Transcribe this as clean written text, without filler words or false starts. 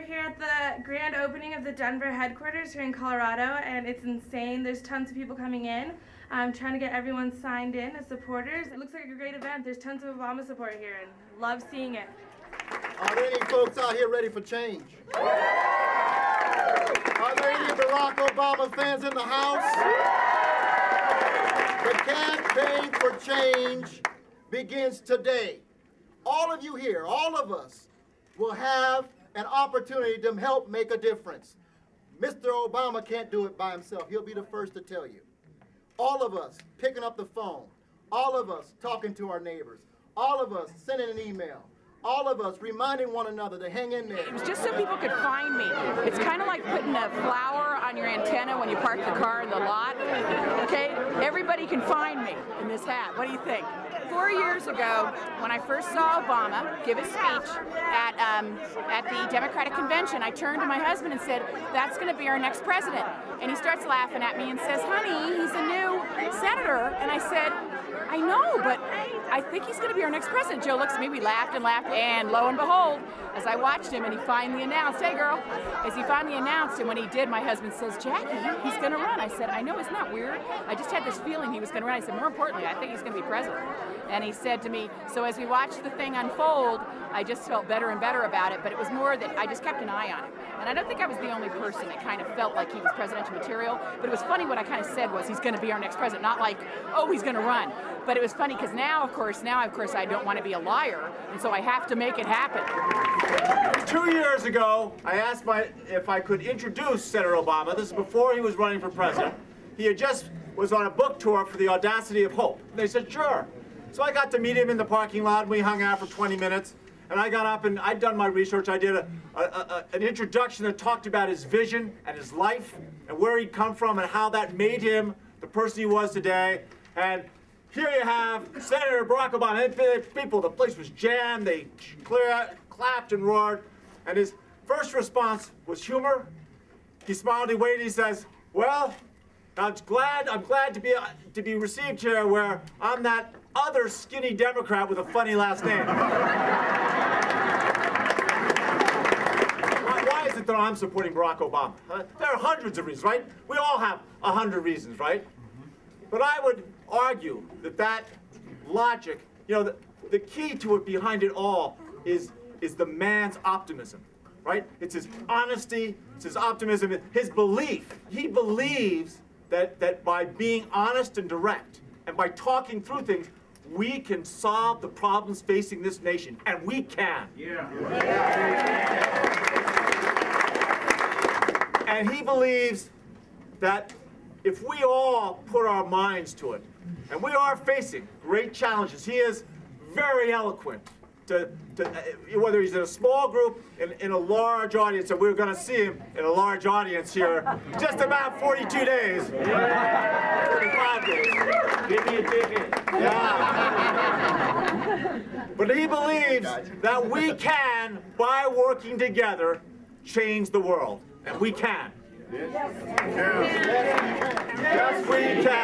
here at the grand opening of the Denver headquarters here in Colorado, and it's insane. There's tons of people coming in. I'm trying to get everyone signed in as supporters. It looks like a great event. There's tons of Obama support here, and love seeing it. Are there any folks out here ready for change? Are there any Barack Obama fans in the house? The campaign for change begins today. All of you here, all of us, will have an opportunity to help make a difference. Mr. Obama can't do it by himself. He'll be the first to tell you. All of us picking up the phone, all of us talking to our neighbors, all of us sending an email, all of us reminding one another to hang in there. It was just so people could find me. It's kind of like putting a flower on your antenna when you park the car in the lot. Okay? Everybody can find me in this hat. What do you think? 4 years ago, when I first saw Obama give his speech at the Democratic Convention, I turned to my husband and said, "That's going to be our next president." And he starts laughing at me and says, "Honey, he's a new senator." And I said, "I know, but I think he's going to be our next president." Joe looks at me, we laughed and laughed, and lo and behold, as I watched him and he finally announced, "Hey girl," as he finally announced, and when he did, my husband says, "Jacqui, he's going to run." I said, "I know, isn't that weird? I just had this feeling he was going to run." I said, "More importantly, I think he's going to be president." And he said to me, so as we watched the thing unfold, I just felt better and better about it, but it was more that I just kept an eye on him. And I don't think I was the only person that kind of felt like he was presidential material, but it was funny what I kind of said was he's going to be our next president, not like, oh, he's going to run. But it was funny because now, of course, I don't want to be a liar, and so I have to make it happen. 2 years ago, I asked if I could introduce Senator Obama. This is before he was running for president. He had just was on a book tour for The Audacity of Hope. And they said, sure. So I got to meet him in the parking lot, and we hung out for 20 minutes. And I got up, and I'd done my research. I did an introduction that talked about his vision and his life and where he'd come from and how that made him the person he was today. And here you have Senator Barack Obama. And people, the place was jammed. They clapped and roared. And his first response was humor. He smiled, he waited, he says, "Well, I'm glad to be received here where I'm that other skinny Democrat with a funny last name." Why is it that I'm supporting Barack Obama? There are hundreds of reasons, right? We all have 100 reasons, right? But I would argue that logic, you know, the key to it behind it all is the man's optimism, right? It's his honesty, it's his optimism, his belief. He believes that by being honest and direct and by talking through things, we can solve the problems facing this nation, and we can. Yeah. And he believes that if we all put our minds to it, and we are facing great challenges, he is very eloquent, whether he's in a small group, in a large audience, and we're going to see him in a large audience here just about 42 days. 45 days. Give me a ticket. Yeah. But he believes that we can, by working together, change the world. And we can. Yes, we can.